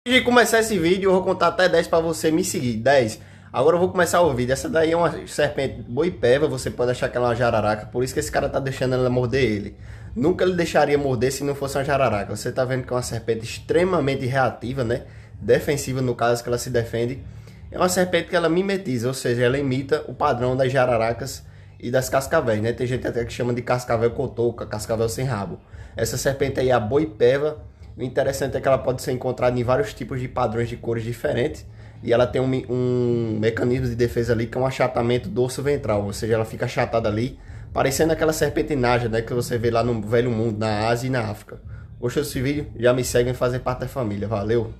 Antes de começar esse vídeo, eu vou contar até 10 para você me seguir. 10. Agora eu vou começar o vídeo. Essa daí é uma serpente boipeva, você pode achar que ela é uma jararaca, por isso que esse cara tá deixando ela morder ele. Nunca ele deixaria morder se não fosse uma jararaca. Você tá vendo que é uma serpente extremamente reativa, né? Defensiva no caso que ela se defende. É uma serpente que ela mimetiza, ou seja, ela imita o padrão das jararacas e das cascavéis, né? Tem gente até que chama de cascavel cotoca, cascavel sem rabo. Essa serpente aí é a boipeva. O interessante é que ela pode ser encontrada em vários tipos de padrões de cores diferentes. E ela tem um mecanismo de defesa ali que é um achatamento do osso ventral. Ou seja, ela fica achatada ali, parecendo aquela serpente naja, né, que você vê lá no Velho Mundo, na Ásia e na África. Gostou desse vídeo? Já me seguem e fazem parte da família. Valeu!